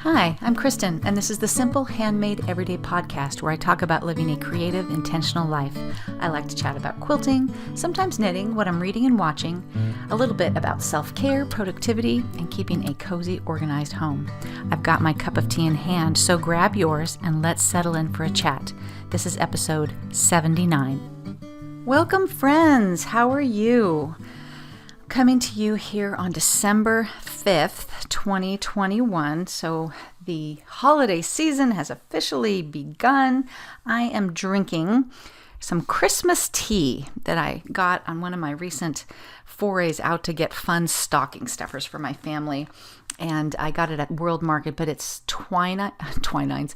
Hi, I'm Kristen, and this is the Simple Handmade Everyday Podcast where I talk about living a creative, intentional life. I like to chat about quilting, sometimes knitting, what I'm reading and watching, a little bit about self-care, productivity, and keeping a cozy, organized home. I've got my cup of tea in hand, so grab yours and let's settle in for a chat. This is episode 79. Welcome, friends. How are you? Coming to you here on December 5th, 2021. So the holiday season has officially begun. I am drinking some Christmas tea that I got on one of my recent forays out to get fun stocking stuffers for my family. And I got it at World Market, but it's Twinings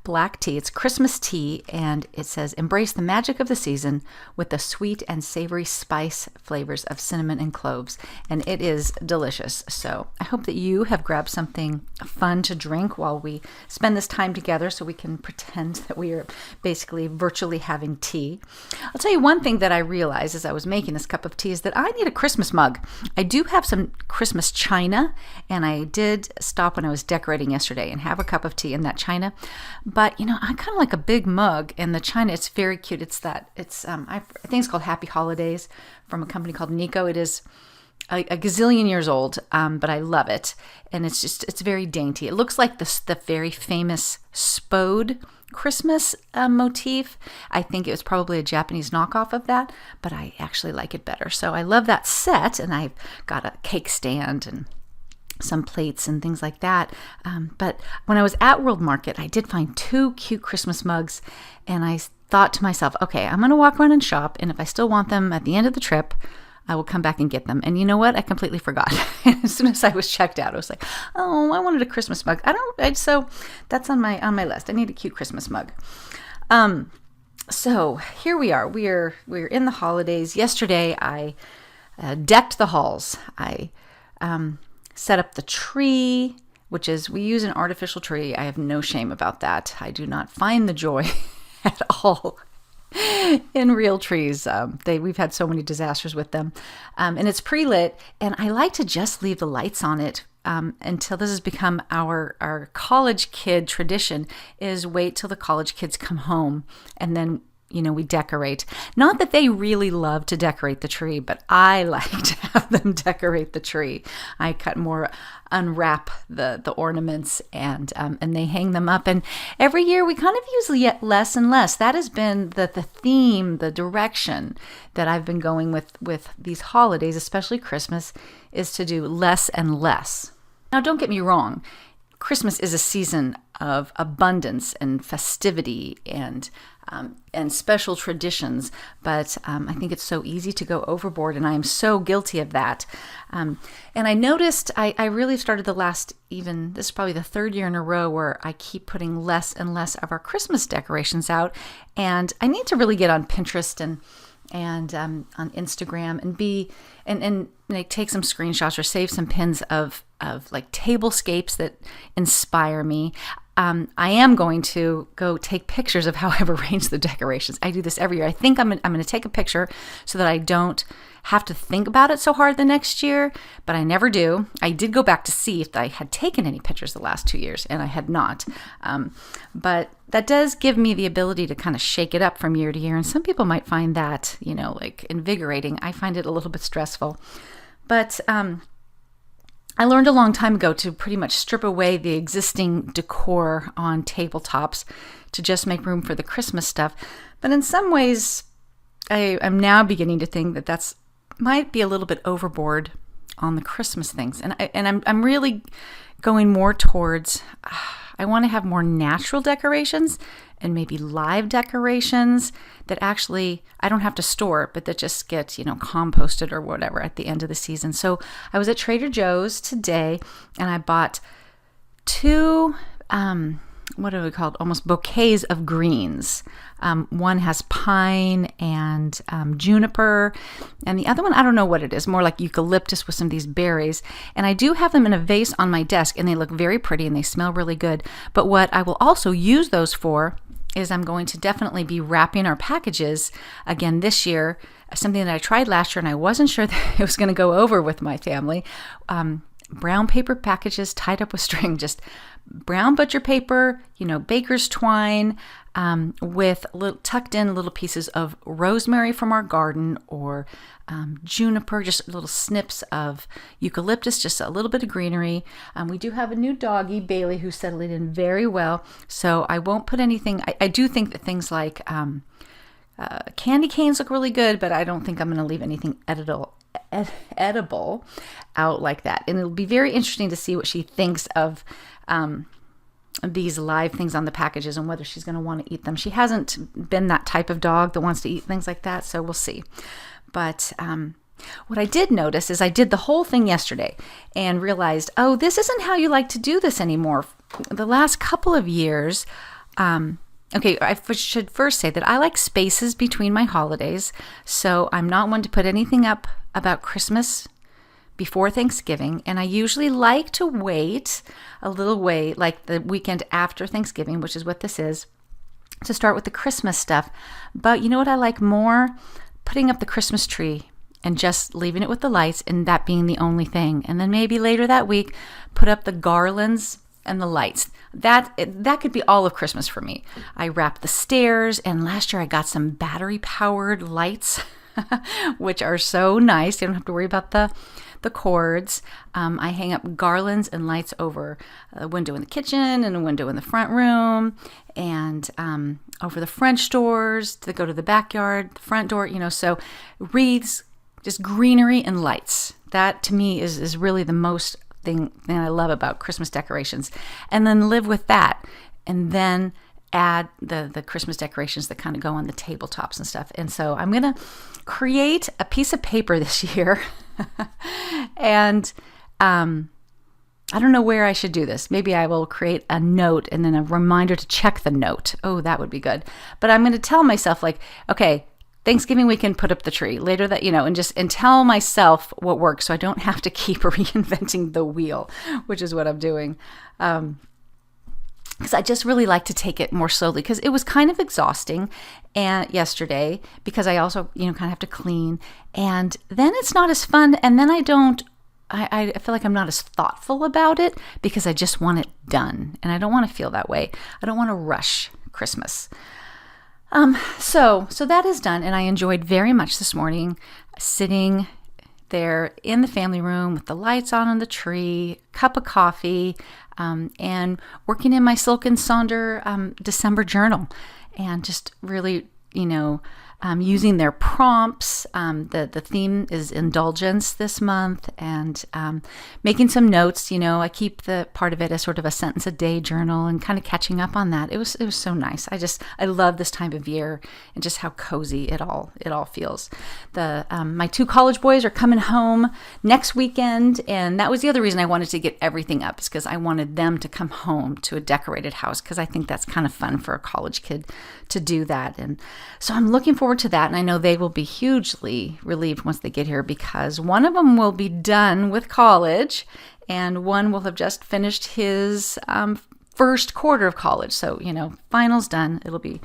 black tea. It's Christmas tea, and it says, embrace the magic of the season with the sweet and savory spice flavors of cinnamon and cloves. And it is delicious. So I hope that you have grabbed something fun to drink while we spend this time together so we can pretend that we are basically virtually having tea. I'll tell you one thing that I realized as I was making this cup of tea is that I need a Christmas mug. I do have some Christmas china, and I did stop when I was decorating yesterday and have a cup of tea in that china. But I kind of like a big mug, and the china, it's very cute. I think it's called Happy Holidays from a company called Nico. It is a gazillion years old, but I love it, and it's very dainty. It looks like the very famous Spode Christmas motif. I think it was probably a Japanese knockoff of that, but I actually like it better. So I love that set, and I've got a cake stand and some plates and things like that. But when I was at World Market, I did find two cute Christmas mugs, and I thought to myself, okay, I'm going to walk around and shop, and if I still want them at the end of the trip, I will come back and get them. And you know what? I completely forgot. As soon as I was checked out, I was like, oh, I wanted a Christmas mug. So that's on my list. I need a cute Christmas mug. So here we are. We're in the holidays. Yesterday, I decked the halls. I set up the tree, we use an artificial tree. I have no shame about that. I do not find the joy at all in real trees. We've had so many disasters with them. And it's pre-lit, and I like to just leave the lights on it until this has become our college kid tradition, is wait till the college kids come home, and then we decorate. Not that they really love to decorate the tree, but I like to have them decorate the tree. I unwrap the ornaments, and they hang them up. And every year we kind of use less and less. That has been the theme, the direction that I've been going with these holidays, especially Christmas, is to do less and less. Now, don't get me wrong. Christmas is a season of abundance and festivity and special traditions, but I think it's so easy to go overboard, and I am so guilty of that. And I noticed I really started this is probably the third year in a row where I keep putting less and less of our Christmas decorations out, and I need to really get on Pinterest and on Instagram and take some screenshots or save some pins of like tablescapes that inspire me. I am going to go take pictures of how I've arranged the decorations. I do this every year. I think I'm going to take a picture so that I don't have to think about it so hard the next year, but I never do. I did go back to see if I had taken any pictures the last 2 years, and I had not. But that does give me the ability to kind of shake it up from year to year, and some people might find that, like invigorating. I find it a little bit stressful. But I learned a long time ago to pretty much strip away the existing decor on tabletops to just make room for the Christmas stuff. But in some ways, I'm now beginning to think that might be a little bit overboard on the Christmas things. And I'm really going more towards, I want to have more natural decorations and maybe live decorations that actually I don't have to store, but that just get, composted or whatever at the end of the season. So I was at Trader Joe's today, and I bought two, what are we called? Almost bouquets of greens. One has pine and juniper, and the other one, I don't know what it is, more like eucalyptus with some of these berries. And I do have them in a vase on my desk, and they look very pretty and they smell really good. But what I will also use those for is I'm going to definitely be wrapping our packages again this year, something that I tried last year and I wasn't sure that it was going to go over with my family. brown paper packages tied up with string, just brown butcher paper, baker's twine, with tucked in little pieces of rosemary from our garden, or juniper, just little snips of eucalyptus, just a little bit of greenery. We do have a new doggie, Bailey, who's settling in very well. So I won't put anything. I do think that things like candy canes look really good, but I don't think I'm going to leave anything edible out like that. And it'll be very interesting to see what she thinks of these live things on the packages and whether she's going to want to eat them. She hasn't been that type of dog that wants to eat things like that, so we'll see. But what I did notice is I did the whole thing yesterday and realized, this isn't how you like to do this anymore. The last couple of years, I should first say that I like spaces between my holidays, so I'm not one to put anything up about Christmas before Thanksgiving, and I usually like to wait a little way, like the weekend after Thanksgiving, which is what this is, to start with the Christmas stuff. But you know what I like more? Putting up the Christmas tree and just leaving it with the lights and that being the only thing. And then maybe later that week, put up the garlands and the lights. That could be all of Christmas for me. I wrapped the stairs, and last year I got some battery-powered lights, which are so nice. You don't have to worry about the cords. I hang up garlands and lights over a window in the kitchen and a window in the front room, and over the French doors that go to the backyard, the front door, so wreaths, just greenery and lights. That to me is really the most thing I love about Christmas decorations. And then live with that, and then add the Christmas decorations that kind of go on the tabletops and stuff. And so I'm going to create a piece of paper this year. And I don't know where I should do this. Maybe I will create a note and then a reminder to check the note. Oh, that would be good. But I'm going to tell myself, like, okay, Thanksgiving weekend, put up the tree. Later that, and tell myself what works so I don't have to keep reinventing the wheel, which is what I'm doing. Because I just really like to take it more slowly, because it was kind of exhausting yesterday, because I also, kind of have to clean, and then it's not as fun, and then I feel like I'm not as thoughtful about it because I just want it done, and I don't want to feel that way. I don't want to rush Christmas. So that is done, and I enjoyed very much this morning sitting there in the family room with the lights on the tree, cup of coffee, and working in my SilkenSaunder December journal, and just really, using their prompts. The theme is indulgence this month, and making some notes. I keep the part of it as sort of a sentence a day journal, and kind of catching up on that. It was so nice. I love this time of year and just how cozy it all feels. My 2 college boys are coming home next weekend, and that was the other reason I wanted to get everything up, is because I wanted them to come home to a decorated house, because I think that's kind of fun for a college kid to do that. And so I'm looking forward to that, and I know they will be hugely relieved once they get here, because one of them will be done with college and one will have just finished his first quarter of college. So, finals done. It'll be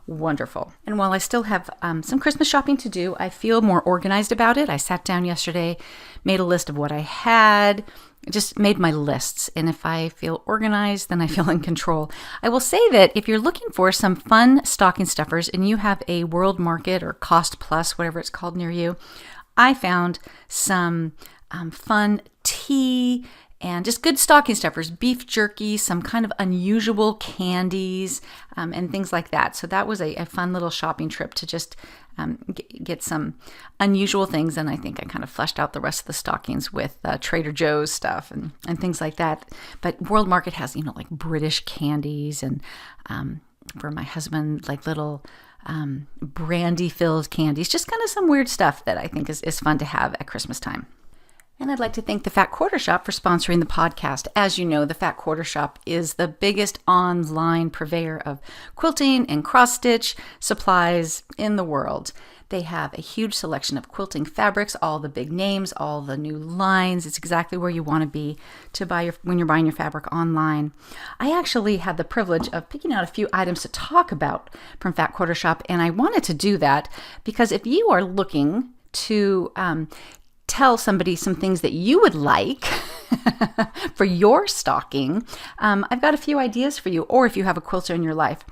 wonderful. And while I still have some Christmas shopping to do, I feel more organized about it. I sat down yesterday, made a list of what I had, just made my lists. And if I feel organized, then I feel in control. I will say that if you're looking for some fun stocking stuffers and you have a World Market or Cost Plus, whatever it's called near you, I found some fun tea and just good stocking stuffers, beef jerky, some kind of unusual candies, and things like that. So that was a fun little shopping trip to just get some unusual things. And I think I kind of fleshed out the rest of the stockings with Trader Joe's stuff and things like that. But World Market has, like British candies, and for my husband, like little brandy-filled candies, just kind of some weird stuff that I think is fun to have at Christmas time. And I'd like to thank the Fat Quarter Shop for sponsoring the podcast. As you know, the Fat Quarter Shop is the biggest online purveyor of quilting and cross-stitch supplies in the world. They have a huge selection of quilting fabrics, all the big names, all the new lines. It's exactly where you want to be to buy when you're buying your fabric online. I actually had the privilege of picking out a few items to talk about from Fat Quarter Shop, and I wanted to do that because if you are looking to tell somebody some things that you would like for your stocking, I've got a few ideas for you, or if you have a quilter in your life.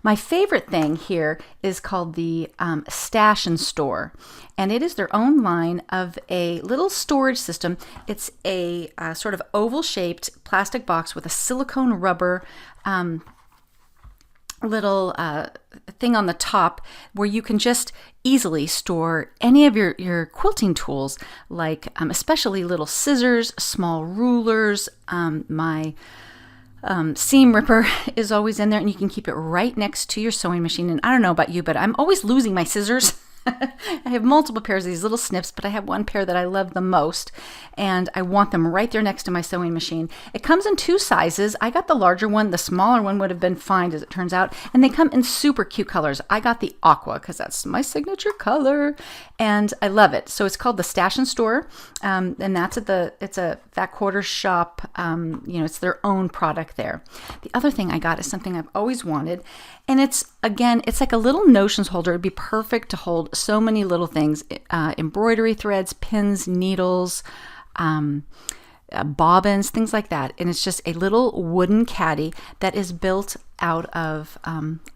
My favorite thing here is called the Stash and Store, and it is their own line of a little storage system. It's a sort of oval-shaped plastic box with a silicone rubber little thing on the top where you can just easily store any of your quilting tools, like especially little scissors, small rulers. My seam ripper is always in there, and you can keep it right next to your sewing machine. And I don't know about you, but I'm always losing my scissors. I have multiple pairs of these little snips, but I have one pair that I love the most, and I want them right there next to my sewing machine. It comes in 2 sizes. I got the larger one. The smaller one would have been fine, as it turns out, and they come in super cute colors. I got the aqua because that's my signature color, and I love it. So it's called the Stash and Store, and that's it's a Fat Quarter shop. It's their own product there. The other thing I got is something I've always wanted, and it's like a little notions holder. It'd be perfect to hold so many little things, embroidery threads, pins, needles, bobbins, things like that. And it's just a little wooden caddy that is built out of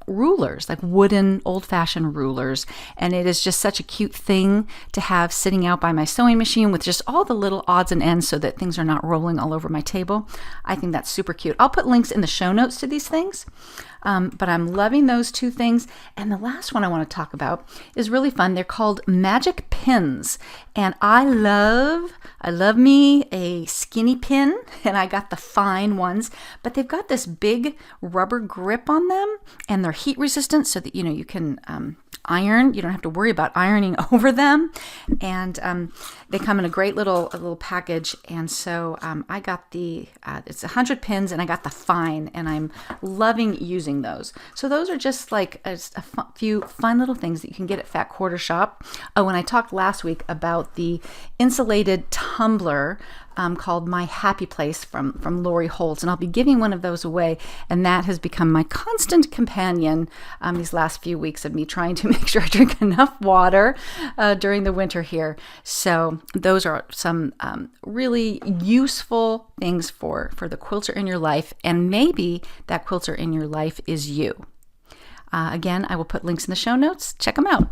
rulers, like wooden old-fashioned rulers. And it is just such a cute thing to have sitting out by my sewing machine with just all the little odds and ends so that things are not rolling all over my table. I think that's super cute. I'll put links in the show notes to these things. But I'm loving those 2 things. And the last one I want to talk about is really fun. They're called magic pins. And I love me a skinny pin, and I got the fine ones, but they've got this big rubber grip on them, and they're heat resistant so that, you can iron. You don't have to worry about ironing over them. And they come in a great little package. And so I got it's 100 pins, and I got the fine, and I'm loving using those. So those are just like a few fun little things that you can get at Fat Quarter Shop. Oh, and I talked last week about the insulated tumbler called My Happy Place from Lori Holtz, and I'll be giving one of those away, and that has become my constant companion these last few weeks of me trying to make sure I drink enough water during the winter here. So those are some really useful things for the quilter in your life, and maybe that quilter in your life is you. Again, I will put links in the show notes. Check them out.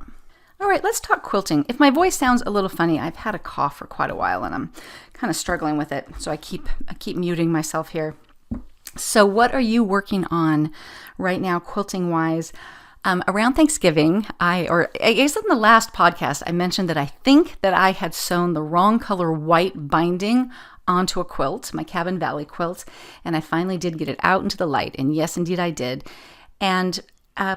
All right, let's talk quilting. If my voice sounds a little funny, I've had a cough for quite a while, and I'm kind of struggling with it, so I keep muting myself here. So what are you working on right now, quilting-wise? Around Thanksgiving, I guess in the last podcast, I mentioned that I think that I had sewn the wrong color white binding onto a quilt, my Cabin Valley quilt, and I finally did get it out into the light, and yes, indeed I did. And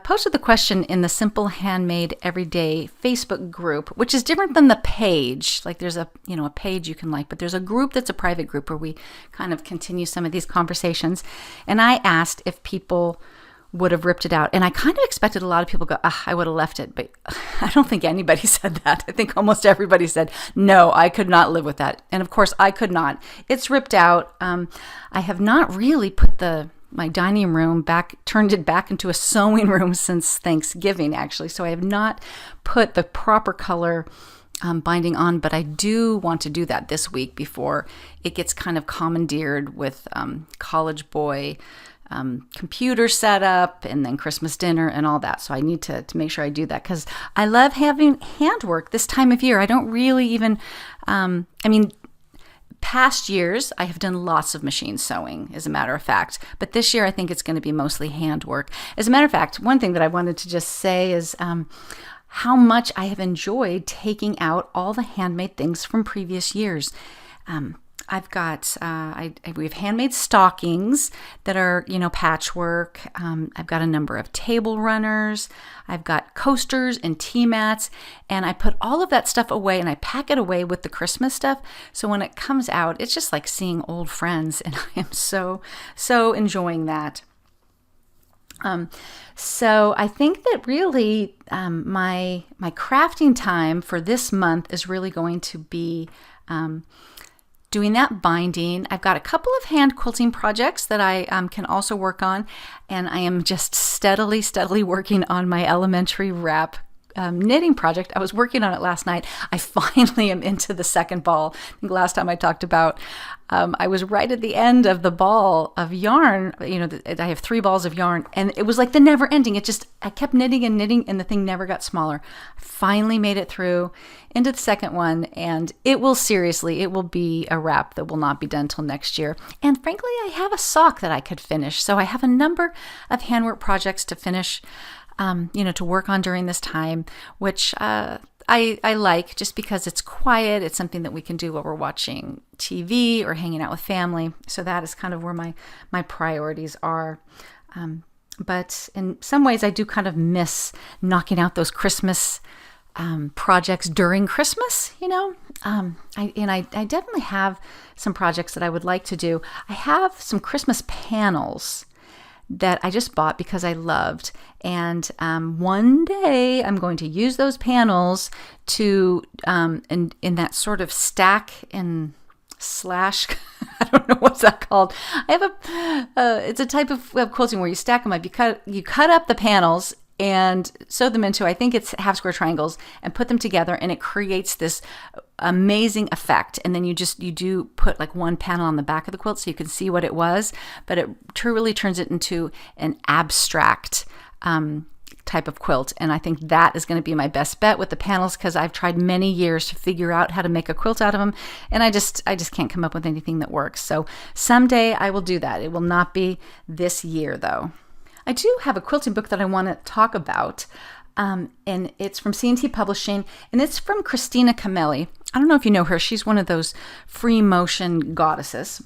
posted the question in the Simple Handmade Everyday Facebook group, which is different than the page. Like there's a page you can like, but there's a group that's a private group where we kind of continue some of these conversations. And I asked if people would have ripped it out. And I kind of expected a lot of people go, I would have left it. But I don't think anybody said that. I think almost everybody said, no, I could not live with that. And of course, I could not. It's ripped out. I have not really put my dining room turned it back into a sewing room since Thanksgiving, actually. So I have not put the proper color binding on, but I do want to do that this week before it gets kind of commandeered with college boy computer setup and then Christmas dinner and all that. So I need to make sure I do that because I love having handwork this time of year. I don't really even, past years, I have done lots of machine sewing, as a matter of fact. But this year, I think it's going to be mostly handwork. As a matter of fact, one thing that I wanted to just say is how much I have enjoyed taking out all the handmade things from previous years. I've got, we have handmade stockings that are, patchwork. I've got a number of table runners. I've got coasters and tea mats, and I put all of that stuff away and I pack it away with the Christmas stuff. So when it comes out, it's just like seeing old friends, and I am so enjoying that. So I think that really my crafting time for this month is really going to be doing that binding. I've got a couple of hand quilting projects that I can also work on, and I am just steadily working on my elementary wrap knitting project. I was working on it last night. I finally am into the second ball. I think last time I talked about, I was right at the end of the ball of yarn. I have 3 balls of yarn, and it was like the never ending. I kept knitting, and the thing never got smaller. I finally made it through into the second one, and it will be a wrap that will not be done till next year. And frankly, I have a sock that I could finish. So I have a number of handwork projects to finish, to work on during this time, which I like just because it's quiet. It's something that we can do while we're watching TV or hanging out with family. So that is kind of where my priorities are. But in some ways, I do kind of miss knocking out those Christmas projects during Christmas, I definitely have some projects that I would like to do. I have some Christmas panels that I just bought because I loved. And one day I'm going to use those panels to, in that sort of stack and slash, I don't know what's that called. I have it's a type of quilting where you stack them up. You cut up the panels and sew them into, I think it's half square triangles, and put them together, and it creates this amazing effect. And then you do put like one panel on the back of the quilt so you can see what it was, but it truly turns it into an abstract type of quilt. And I think that is going to be my best bet with the panels, because I've tried many years to figure out how to make a quilt out of them, and I just can't come up with anything that works. So someday I will do that. It will not be this year though. I do have a quilting book that I want to talk about, and it's from C&T Publishing, and it's from Christina Camelli. I don't know if you know her. She's one of those free motion goddesses.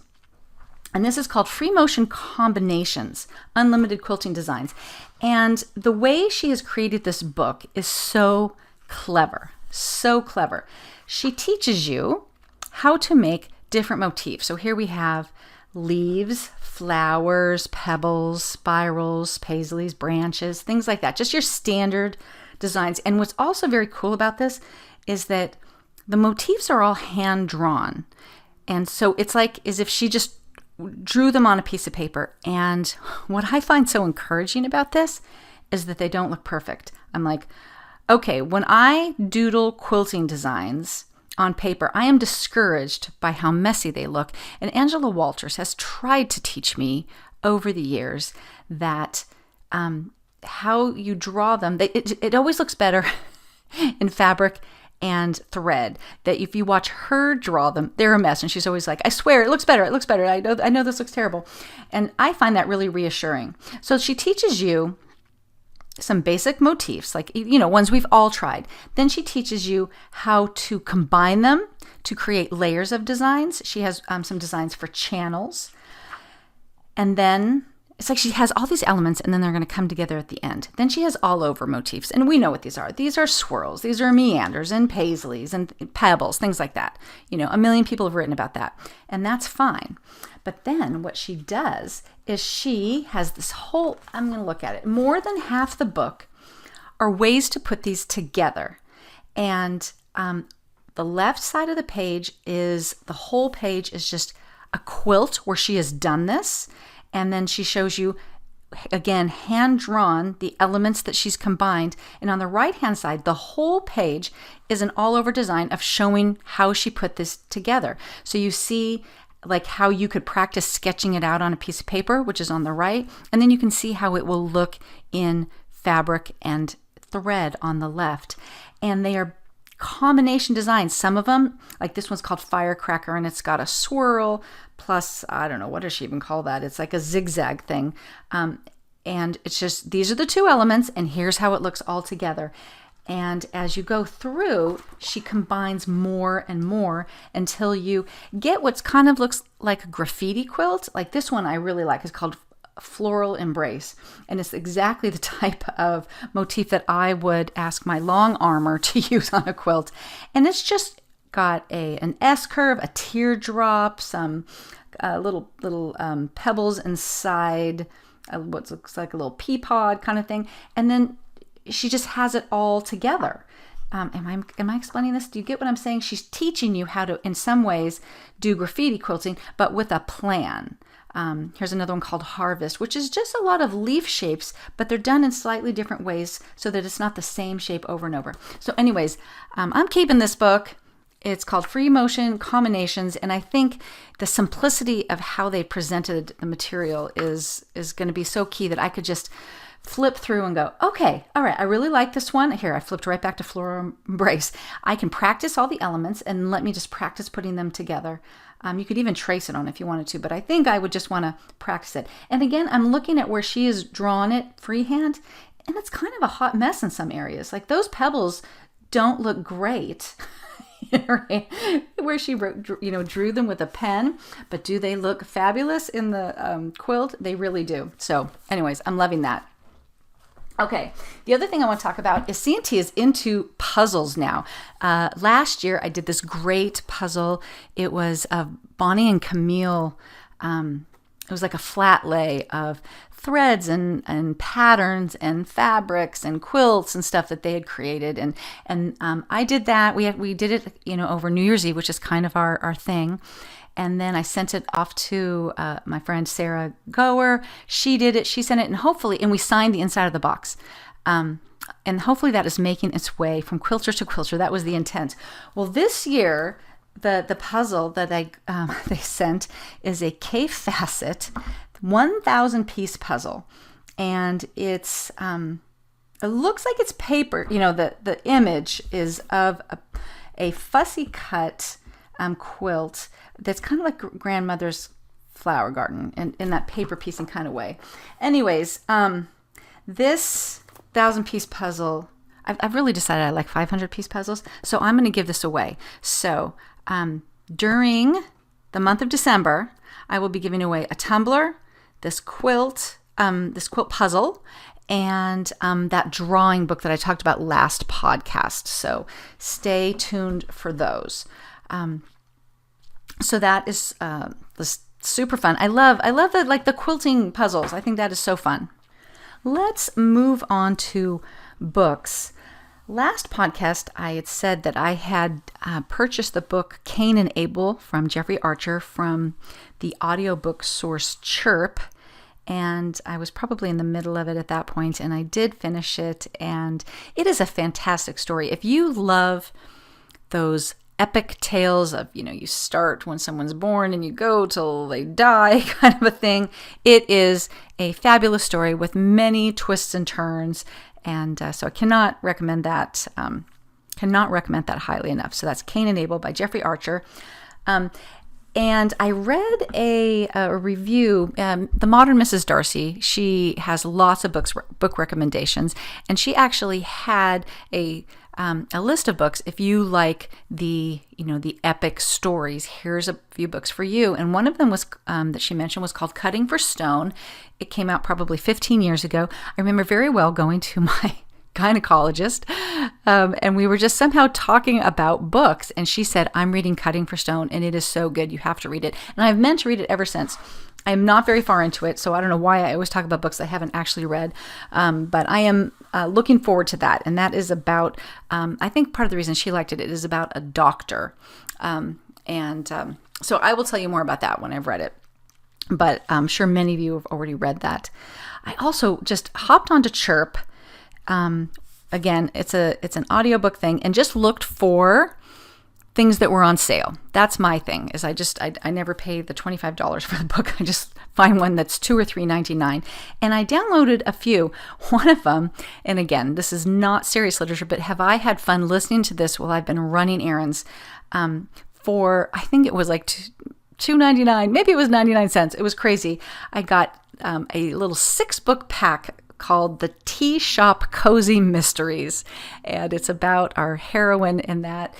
And this is called Free Motion Combinations, Unlimited Quilting Designs. And the way she has created this book is so clever, so clever. She teaches you how to make different motifs. So here we have leaves, flowers, pebbles, spirals, paisleys, branches, things like that. Just your standard designs. And what's also very cool about this is that the motifs are all hand drawn. And so it's like as if she just drew them on a piece of paper. And what I find so encouraging about this is that they don't look perfect. I'm like, okay, when I doodle quilting designs on paper, I am discouraged by how messy they look. And Angela Walters has tried to teach me over the years that how you draw them, it always looks better in fabric and thread. That if you watch her draw them, they're a mess. And she's always like, I swear, it looks better. It looks better. I know this looks terrible. And I find that really reassuring. So she teaches you some basic motifs, like, ones we've all tried. Then she teaches you how to combine them to create layers of designs. She has some designs for channels. And then it's like she has all these elements, and then they're going to come together at the end. Then she has all over motifs, and we know what these are. These are swirls, these are meanders and paisleys and pebbles, things like that. A million people have written about that, and that's fine. But then what she does is she has this whole, I'm going to look at it, more than half the book are ways to put these together. And the left side of the page is, the whole page is just a quilt where she has done this. And then she shows you, again, hand-drawn, the elements that she's combined. And on the right-hand side, the whole page is an all-over design of showing how she put this together. So you see like how you could practice sketching it out on a piece of paper, which is on the right. And then you can see how it will look in fabric and thread on the left. And they are combination designs. Some of them, like this one's called Firecracker, and it's got a swirl plus, I don't know, what does she even call that? It's like a zigzag thing. And it's just, these are the two elements, and here's how it looks all together. And as you go through, she combines more and more until you get what's kind of looks like a graffiti quilt. Like this one I really like. It's called Floral Embrace. And it's exactly the type of motif that I would ask my long armor to use on a quilt. And it's just got an S curve, a teardrop, some little pebbles inside what looks like a little pea pod kind of thing. And then she just has it all together. Am I explaining this? Do you get what I'm saying? She's teaching you how to, in some ways, do graffiti quilting, but with a plan. Here's another one called Harvest, which is just a lot of leaf shapes, but they're done in slightly different ways so that it's not the same shape over and over. So anyways, I'm keeping this book. It's called Free Motion Combinations, and I think the simplicity of how they presented the material is going to be so key that I could just flip through and go, okay, all right, I really like this one. Here, I flipped right back to Floral Embrace. I can practice all the elements and let me just practice putting them together. You could even trace it on if you wanted to, but I think I would just want to practice it. And again, I'm looking at where she has drawn it freehand, and it's kind of a hot mess in some areas. Like those pebbles don't look great. Right? Where she drew them with a pen, but do they look fabulous in the quilt? They really do. So anyways, I'm loving that. Okay, the other thing I want to talk about is C&T is into puzzles now. Last year, I did this great puzzle. It was Bonnie and Camille. It was like a flat lay of threads and patterns and fabrics and quilts and stuff that they had created. And I did that. We did it, over New Year's Eve, which is kind of our thing. And then I sent it off to my friend Sarah Goer. She did it. She sent it, and we signed the inside of the box. And hopefully that is making its way from quilter to quilter. That was the intent. Well, this year, the puzzle that they sent is a K-facet 1,000 piece puzzle, and it looks like it's paper. The image is of a fussy cut quilt that's kind of like grandmother's flower garden in that paper piecing kind of way. Anyways, this 1,000-piece puzzle, I've really decided I like 500-piece puzzles, so I'm going to give this away. So during the month of December, I will be giving away a tumbler, this quilt puzzle, and that drawing book that I talked about last podcast. So stay tuned for those. So that is super fun. I love the quilting puzzles. I think that is so fun. Let's move on to books. Last podcast, I had said that I had purchased the book Cain and Abel from Jeffrey Archer from the audiobook source Chirp, and I was probably in the middle of it at that point, and I did finish it, and it is a fantastic story. If you love those epic tales of, you start when someone's born and you go till they die kind of a thing, it is a fabulous story with many twists and turns. And so I cannot recommend that highly enough. So that's Cain and Abel by Jeffrey Archer. And I read a review, the Modern Mrs. Darcy. She has lots of book recommendations, and she actually had a list of books. If you like the epic stories, here's a few books for you. And one of them was that she mentioned was called Cutting for Stone. It came out probably 15 years ago. I remember very well going to my gynecologist, and we were just somehow talking about books, and she said, I'm reading Cutting for Stone, and it is so good, you have to read it. And I've meant to read it ever since. I'm not very far into it, so I don't know why I always talk about books I haven't actually read, but I am looking forward to that. And that is about, I think part of the reason she liked it is about a doctor. So I will tell you more about that when I've read it. But I'm sure many of you have already read that. I also just hopped onto Chirp. Again, it's an audiobook thing, and just looked for things that were on sale. That's my thing, is I never pay the $25 for the book. I just find one that's $2 or $3.99. And I downloaded a few. One of them, and again, this is not serious literature, but have I had fun listening to this while I've been running errands for, I think it was like $2.99, maybe it was 99 cents. It was crazy. I got a little 6-book pack called The Tea Shop Cozy Mysteries. And it's about our heroine in that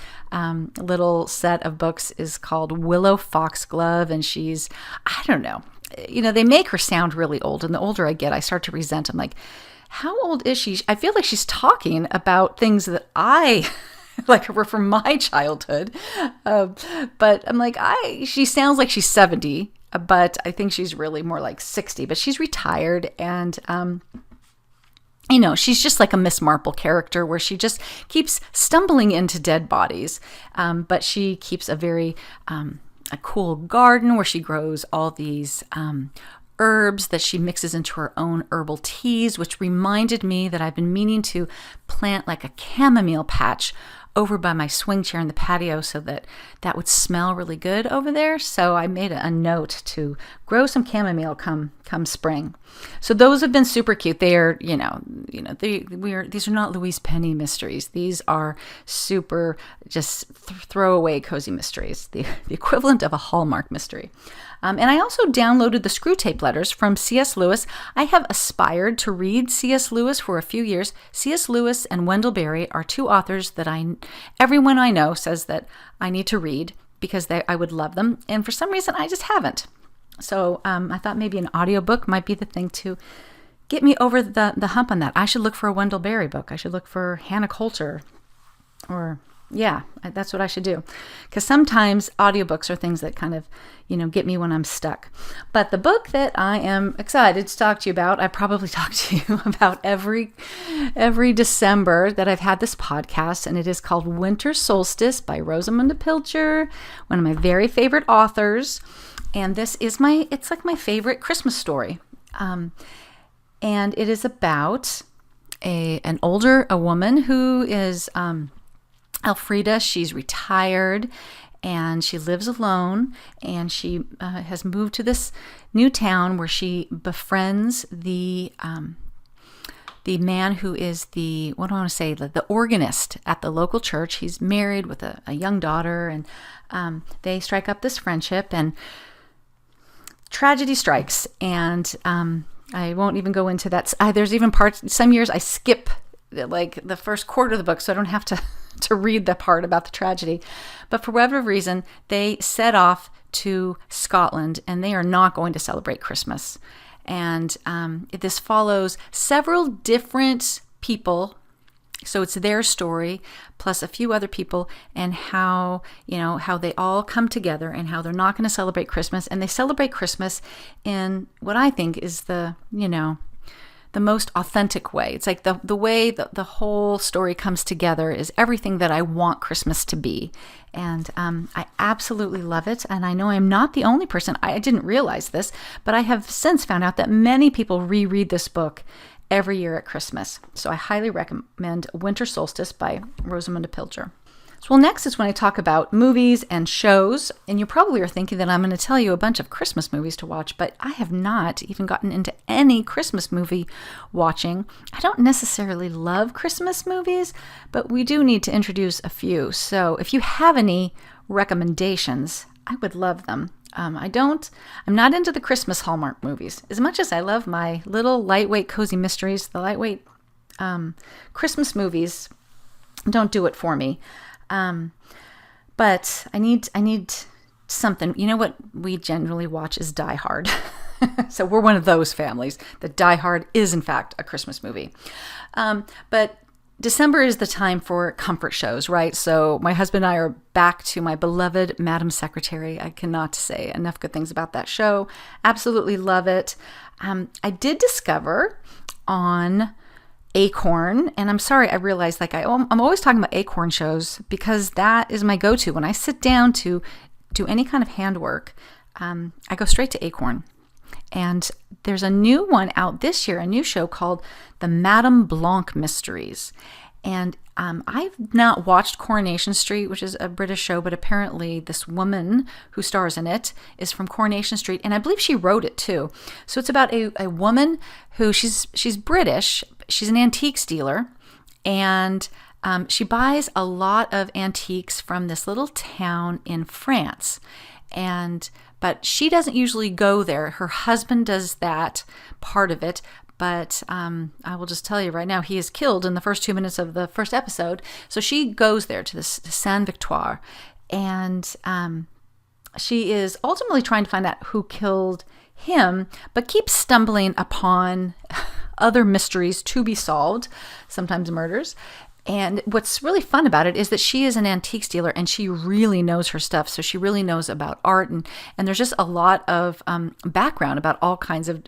little set of books is called Willow Foxglove. And she's, I don't know, they make her sound really old. And the older I get, I start to resent. I'm like, how old is she? I feel like she's talking about things that I like were from my childhood. But I'm like, she sounds like she's 70, but I think she's really more like 60. But she's retired, and she's just like a Miss Marple character where she just keeps stumbling into dead bodies, but she keeps a very a cool garden where she grows all these herbs that she mixes into her own herbal teas, which reminded me that I've been meaning to plant like a chamomile patch over by my swing chair in the patio so that that would smell really good over there. So I made a note to grow some chamomile come spring. So those have been super cute. They are, these are not Louise Penny mysteries. These are super just throwaway cozy mysteries, the equivalent of a Hallmark mystery. And I also downloaded the Screw Tape Letters from C.S. Lewis. I have aspired to read C.S. Lewis for a few years. C.S. Lewis and Wendell Berry are two authors that everyone I know says that I need to read because I would love them. And for some reason, I just haven't. So I thought maybe an audiobook might be the thing to get me over the hump on that. I should look for a Wendell Berry book. I should look for Hannah Coulter or... Yeah, that's what I should do. Because sometimes audiobooks are things that kind of, get me when I'm stuck. But the book that I am excited to talk to you about, I probably talk to you about every December that I've had this podcast, and it is called Winter Solstice by Rosamunde Pilcher, one of my very favorite authors. And this is it's like my favorite Christmas story. And it is about a woman who is... Elfrida, she's retired and she lives alone, and she has moved to this new town where she befriends the man who is the organist at the local church. He's married with a young daughter, and they strike up this friendship, and tragedy strikes. And I won't even go into that. There's even some years I skip like the first quarter of the book so I don't have to read the part about the tragedy. But for whatever reason, they set off to Scotland, and they are not going to celebrate Christmas. And this follows several different people. So it's their story plus a few other people, and how they all come together and how they're not going to celebrate Christmas. And they celebrate Christmas in what I think is the most authentic way. It's like the way the whole story comes together is everything that I want Christmas to be. And I absolutely love it. And I know I'm not the only person. I didn't realize this, but I have since found out that many people reread this book every year at Christmas. So I highly recommend Winter Solstice by Rosamunde Pilcher. So next is when I talk about movies and shows, and you probably are thinking that I'm going to tell you a bunch of Christmas movies to watch, but I have not even gotten into any Christmas movie watching. I don't necessarily love Christmas movies, but we do need to introduce a few. So if you have any recommendations, I would love them. I'm not into the Christmas Hallmark movies. As much as I love my little lightweight cozy mysteries, the lightweight Christmas movies don't do it for me. But I need something. You know what we generally watch is Die Hard. So we're one of those families that Die Hard is in fact a Christmas movie. But December is the time for comfort shows, right? So my husband and I are back to my beloved Madam Secretary. I cannot say enough good things about that show. Absolutely love it. I did discover on Acorn, and I'm sorry, I realized I'm always talking about Acorn shows because that is my go-to. When I sit down to do any kind of handwork, I go straight to Acorn. And there's a new one out this year, a new show called The Madame Blanc Mysteries. And I've not watched Coronation Street, which is a British show, but apparently this woman who stars in it is from Coronation Street, and I believe she wrote it too. So it's about a woman who she's British. She's an antiques dealer, and she buys a lot of antiques from this little town in France. But she doesn't usually go there. Her husband does that part of it. But I will just tell you right now, he is killed in the first 2 minutes of the first episode. So she goes there to this Saint-Victoire, and she is ultimately trying to find out who killed him, but keeps stumbling upon other mysteries to be solved, sometimes murders. And what's really fun about it is that she is an antiques dealer, and she really knows her stuff. So she really knows about art, and there's just a lot of background about all kinds of,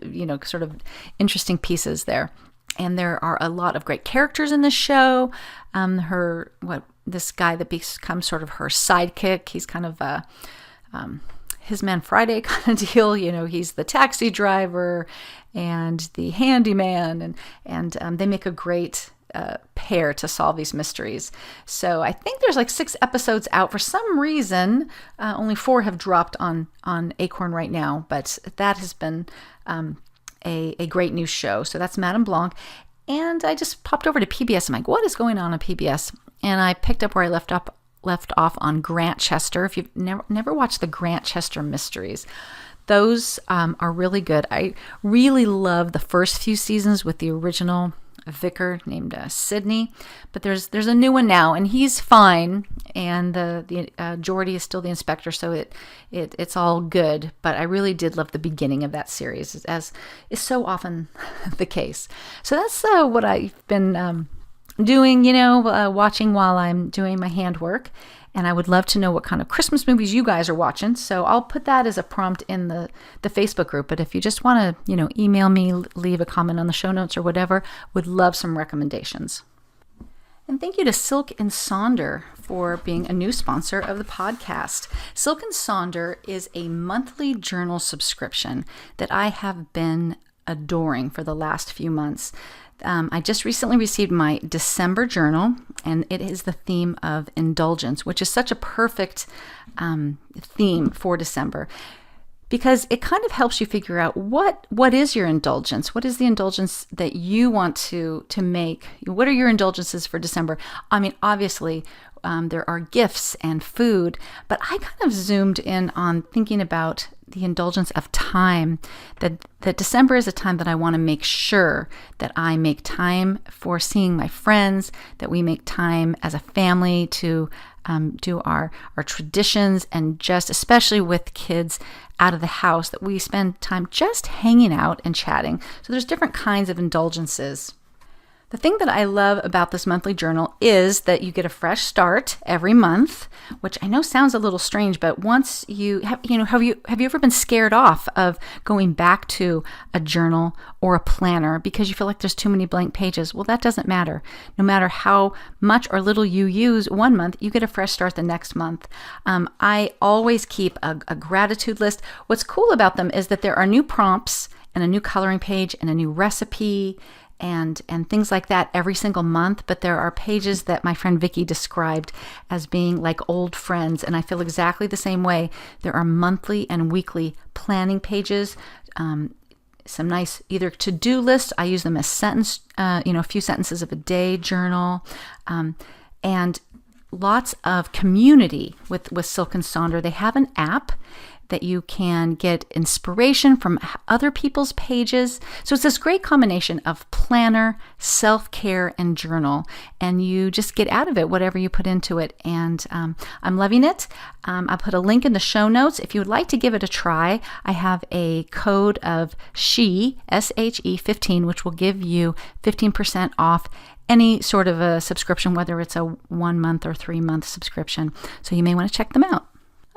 sort of interesting pieces there. And there are a lot of great characters in this show. This guy that becomes sort of her sidekick. He's kind of his man Friday kind of deal. He's the taxi driver and the handyman, and they make a great pair to solve these mysteries. So I think there's like 6 episodes out. For some reason, only 4 have dropped on Acorn right now, but that has been a great new show. So that's Madame Blanc. And I just popped over to PBS. I'm like, what is going on PBS? And I picked up where I left off on Grantchester. If you've never watched the Grantchester mysteries, those are really good. I really love the first few seasons with the original vicar named Sidney, but there's a new one now, and he's fine, and the Geordie is still the inspector, so it's all good. But I really did love the beginning of that series, as is so often the case. So that's what I've been doing, watching while I'm doing my handwork. And I would love to know what kind of Christmas movies you guys are watching. So I'll put that as a prompt in the Facebook group. But if you just want to, email me, leave a comment on the show notes or whatever, would love some recommendations. And thank you to SilkenSaunder for being a new sponsor of the podcast. SilkenSaunder is a monthly journal subscription that I have been adoring for the last few months. I just recently received my December journal, and it is the theme of indulgence, which is such a perfect theme for December, because it kind of helps you figure out what is your indulgence. What is the indulgence that you want to make? What are your indulgences for December? I mean, obviously, there are gifts and food, but I kind of zoomed in on thinking about the indulgence of time, that December is a time that I want to make sure that I make time for seeing my friends, that we make time as a family to do our traditions, and just especially with kids out of the house, that we spend time just hanging out and chatting. So there's different kinds of indulgences. The thing that I love about this monthly journal is that you get a fresh start every month, which I know sounds a little strange, but once you have you ever been scared off of going back to a journal or a planner because you feel like there's too many blank pages? Well, that doesn't matter. No matter how much or little you use one month, you get a fresh start the next month. I always keep a gratitude list. What's cool about them is that there are new prompts and a new coloring page and a new recipe and things like that every single month. But there are pages that my friend Vicky described as being like old friends, and I feel exactly the same way. There are monthly and weekly planning pages, some nice either to-do lists. I use them as a few sentences of a day journal, and lots of community with SilkenSaunder. They have an app that you can get inspiration from other people's pages. So it's this great combination of planner, self-care, and journal. And you just get out of it whatever you put into it. And I'm loving it. I'll put a link in the show notes. If you would like to give it a try, I have a code of SHE, S-H-E 15, which will give you 15% off any sort of a subscription, whether it's a 1 month or 3 month subscription. So you may want to check them out.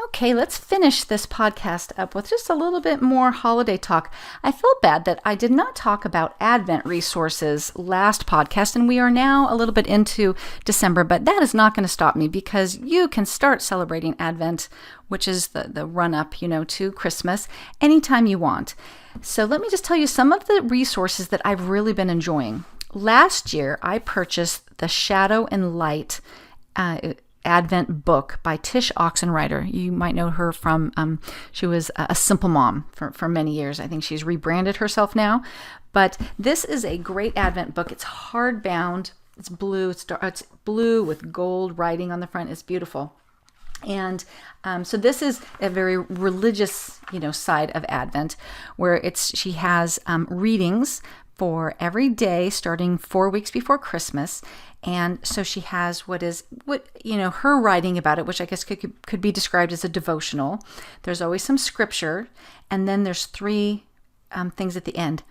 Okay, let's finish this podcast up with just a little bit more holiday talk. I felt bad that I did not talk about Advent resources last podcast, and we are now a little bit into December, but that is not going to stop me, because you can start celebrating Advent, which is the run-up, to Christmas, anytime you want. So let me just tell you some of the resources that I've really been enjoying. Last year, I purchased the Shadow and Light Advent book by Tish Oxenreider. You might know her from, she was a Simple Mom for many years. I think she's rebranded herself now. But this is a great Advent book. It's hardbound. It's blue. It's blue with gold writing on the front. It's beautiful. And so this is a very religious, side of Advent, where she has readings for every day starting 4 weeks before Christmas. And so she has her writing about it, which I guess could be described as a devotional. There's always some scripture, and then there's 3 things at the end: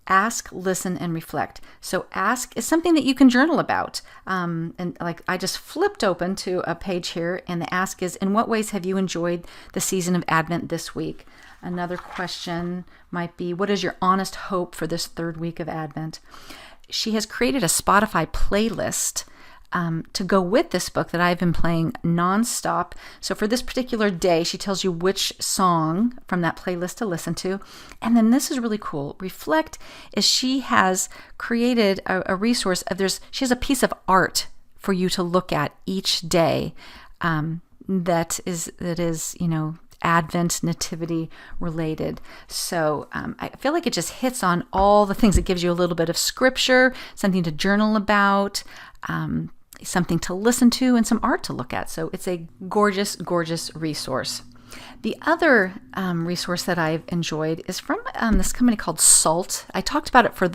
ask, listen, and reflect. So ask is something that you can journal about. And like I just flipped open to a page here, and the ask is, in what ways have you enjoyed the season of Advent this week? Another question might be, what is your honest hope for this 3rd week of Advent? She has created a Spotify playlist to go with this book that I've been playing nonstop. So for this particular day, she tells you which song from that playlist to listen to. And then this is really cool. Reflect is she has created a resource she has a piece of art for you to look at each day that is Advent, nativity related. So I feel like it just hits on all the things. It gives you a little bit of scripture, something to journal about, something to listen to, and some art to look at. So it's a gorgeous, gorgeous resource. The other resource that I've enjoyed is from this company called Salt. I talked about it for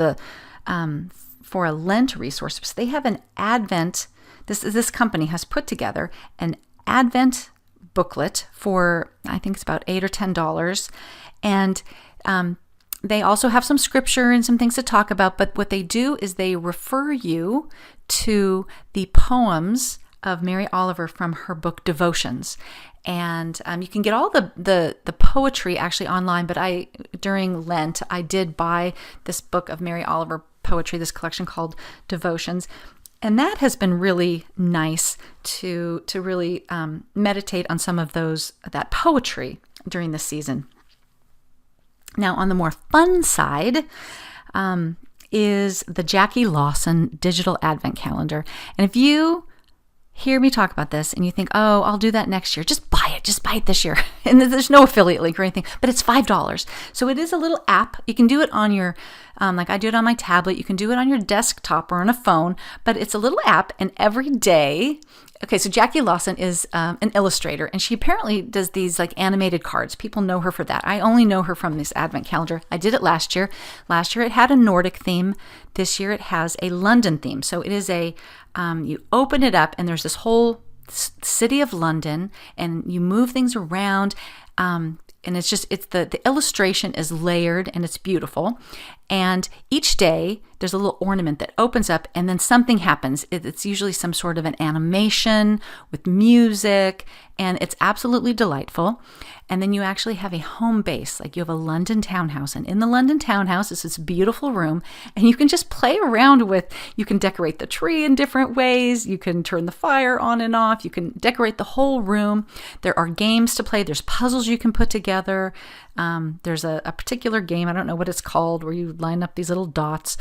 a Lent resource. So they have an Advent. This company has put together an Advent booklet for, I think it's about $8 or $10, and they also have some scripture and some things to talk about. But what they do is they refer you to the poems of Mary Oliver from her book Devotions. And you can get all the poetry actually online, but during Lent, I did buy this book of Mary Oliver poetry, this collection called Devotions. And that has been really nice to really meditate on some of that poetry during the season. Now, on the more fun side, is the Jackie Lawson Digital Advent Calendar. And if you hear me talk about this and you think, oh, I'll do that next year, just buy it this year. And there's no affiliate link or anything, but it's $5. So it is a little app. You can do it on your, like I do it on my tablet. You can do it on your desktop or on a phone, but it's a little app, and every day, okay, so Jackie Lawson is an illustrator, and she apparently does these like animated cards. People know her for that. I only know her from this Advent calendar. I did it last year. Last year it had a Nordic theme. This year it has a London theme. So it is you open it up and there's this whole city of London, and you move things around. And it's the illustration is layered and it's beautiful. And each day there's a little ornament that opens up and then something happens. It's usually some sort of an animation with music, and it's absolutely delightful. And then you actually have a home base, like you have a London townhouse. And in the London townhouse is this beautiful room, and you can just play around you can decorate the tree in different ways. You can turn the fire on and off. You can decorate the whole room. There are games to play. There's puzzles you can put together. There's a particular game, I don't know what it's called, where you line up these little dots.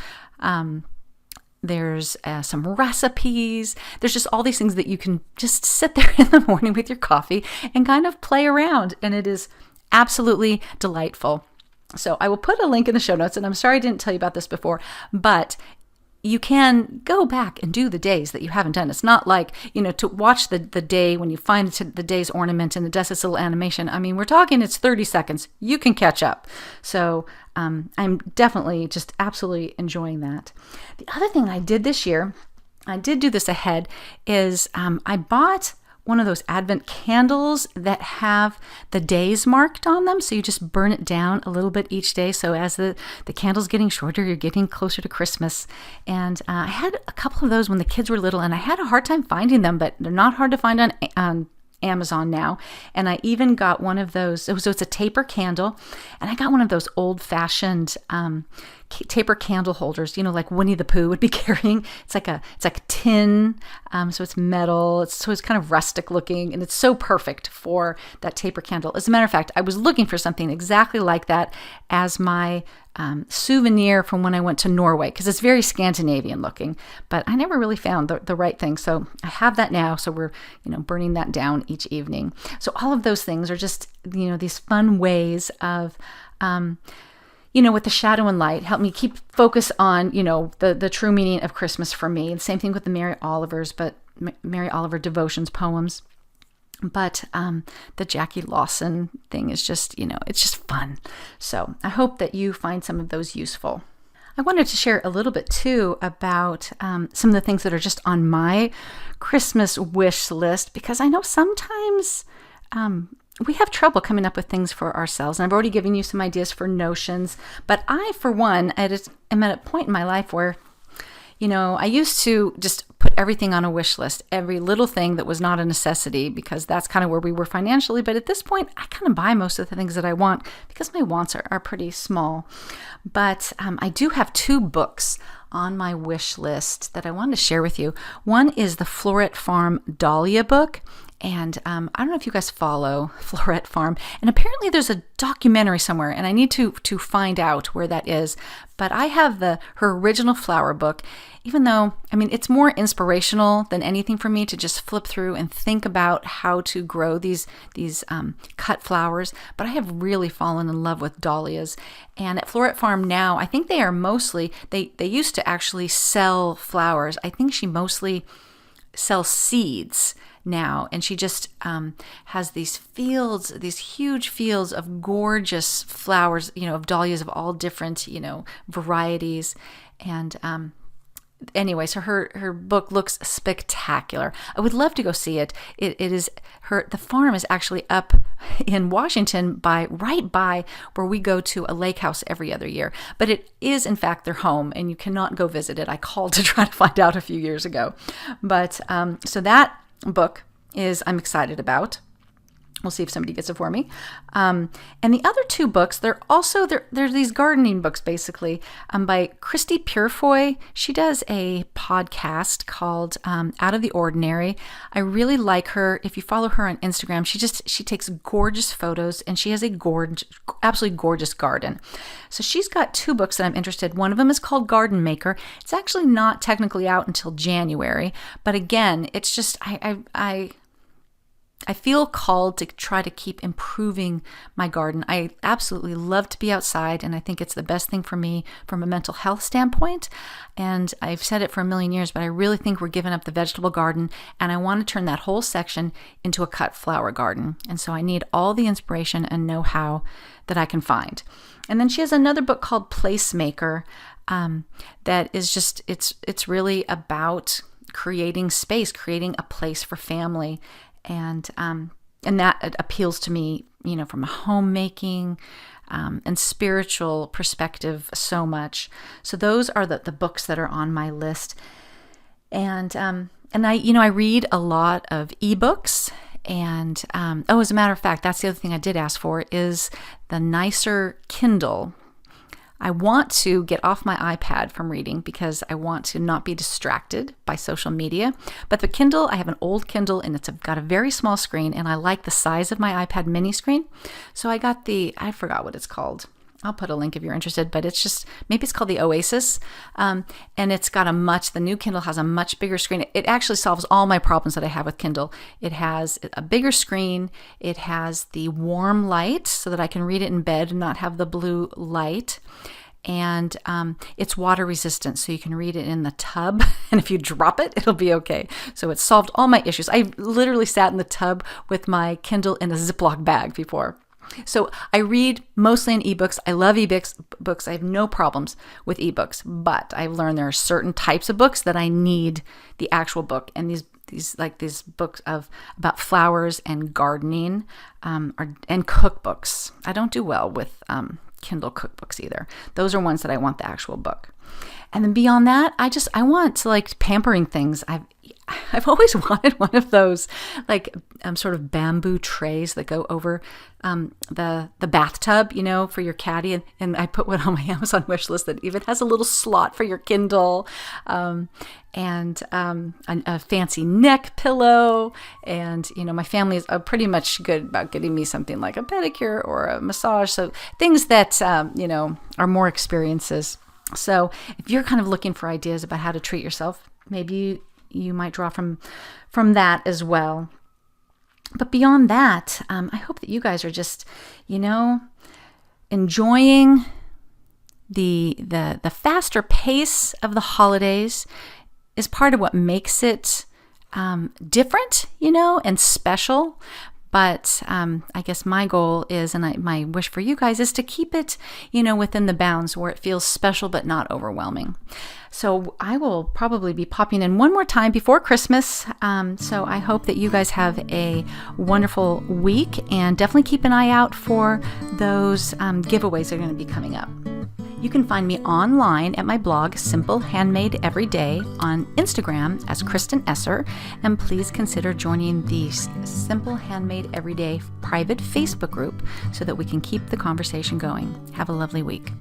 There's some recipes. There's just all these things that you can just sit there in the morning with your coffee and kind of play around. And it is absolutely delightful. So I will put a link in the show notes. And I'm sorry I didn't tell you about this before, but you can go back and do the days that you haven't done. It's not like, to watch the day when you find the day's ornament and it does this little animation. I mean, we're talking, it's 30 seconds. You can catch up. So I'm definitely just absolutely enjoying that. The other thing I did this year, I did do this ahead, is I bought one of those Advent candles that have the days marked on them. So you just burn it down a little bit each day. So as the candle's getting shorter, you're getting closer to Christmas. And I had a couple of those when the kids were little, and I had a hard time finding them, but they're not hard to find on Amazon now. And I even got one of those, so it's a taper candle, and I got one of those old-fashioned taper candle holders, like Winnie the Pooh would be carrying. It's like a tin, so it's metal, it's kind of rustic looking, and it's so perfect for that taper candle. As a matter of fact, I was looking for something exactly like that as my souvenir from when I went to Norway, because it's very Scandinavian looking, but I never really found the right thing. So I have that now. So we're, burning that down each evening. So all of those things are just, these fun ways of, with the shadow and light, help me keep focus on, the true meaning of Christmas for me. And same thing with the Mary Oliver devotions poems. But the Jackie Lawson thing is just, it's just fun. So I hope that you find some of those useful. I wanted to share a little bit too about some of the things that are just on my Christmas wish list, because I know sometimes we have trouble coming up with things for ourselves. And I've already given you some ideas for notions, but I, for one, am at a point in my life where I used to just put everything on a wish list, every little thing that was not a necessity, because that's kind of where we were financially. But at this point, I kind of buy most of the things that I want because my wants are pretty small. But I do have 2 books on my wish list that I wanted to share with you. One is the Floret Farm Dahlia book. And I don't know if you guys follow Floret Farm, and apparently there's a documentary somewhere, and I need to find out where that is. But I have her original flower book, even though, it's more inspirational than anything for me to just flip through and think about how to grow these cut flowers. But I have really fallen in love with dahlias. And at Floret Farm now, I think they are mostly, they used to actually sell flowers. I think she mostly sells seeds now, and she just has these huge fields of gorgeous flowers, of dahlias of all different, varieties. And anyway, so her book looks spectacular. I would love to go see it. The farm is actually up in Washington right by where we go to a lake house every other year. But it is in fact their home, and you cannot go visit it. I called to try to find out a few years ago. But so that book I'm excited about. We'll see if somebody gets it for me. And the other two books, they're these gardening books, basically, by Christy Purefoy. She does a podcast called Out of the Ordinary. I really like her. If you follow her on Instagram, she takes gorgeous photos, and she has a absolutely gorgeous garden. So she's got two books that I'm interested in. One of them is called Garden Maker. It's actually not technically out until January, but again, it's just I feel called to try to keep improving my garden. I absolutely love to be outside, and I think it's the best thing for me from a mental health standpoint. And I've said it for a million years, but I really think we're giving up the vegetable garden, and I want to turn that whole section into a cut flower garden. And so I need all the inspiration and know-how that I can find. And then she has another book called Placemaker that is just, it's really about creating space, creating a place for family. And that appeals to me, from a homemaking and spiritual perspective so much. So those are the books that are on my list. And I read a lot of ebooks. And as a matter of fact, that's the other thing I did ask for is the nicer Kindle. I want to get off my iPad from reading because I want to not be distracted by social media. But the Kindle, I have an old Kindle, and it's got a very small screen, and I like the size of my iPad mini screen. So I got I forgot what it's called. I'll put a link if you're interested, but maybe it's called the Oasis. And it's got the new Kindle has a much bigger screen. It actually solves all my problems that I have with Kindle. It has a bigger screen. It has the warm light so that I can read it in bed and not have the blue light. And it's water resistant, so you can read it in the tub. And if you drop it, it'll be okay. So it solved all my issues. I literally sat in the tub with my Kindle in a Ziploc bag before. So I read mostly in ebooks. I love ebooks. I have no problems with ebooks, but I've learned there are certain types of books that I need the actual book. And these books about flowers and gardening and cookbooks. I don't do well with Kindle cookbooks either. Those are ones that I want the actual book. And then beyond that, I want to pampering things. I've always wanted one of those sort of bamboo trays that go over the bathtub, for your caddy. And I put one on my Amazon wish list that even has a little slot for your Kindle, and a fancy neck pillow. And, my family is pretty much good about getting me something like a pedicure or a massage. So things that, are more experiences. So if you're kind of looking for ideas about how to treat yourself, maybe you might draw from that as well. But beyond that, I hope that you guys are just, enjoying the faster pace of the holidays is part of what makes it different, and special. But I guess my goal is, and my wish for you guys is to keep it, within the bounds where it feels special but not overwhelming. So I will probably be popping in one more time before Christmas. So I hope that you guys have a wonderful week, and definitely keep an eye out for those giveaways that are going to be coming up. You can find me online at my blog, Simple Handmade Everyday, on Instagram as Kristen Esser, and please consider joining the Simple Handmade Everyday private Facebook group so that we can keep the conversation going. Have a lovely week.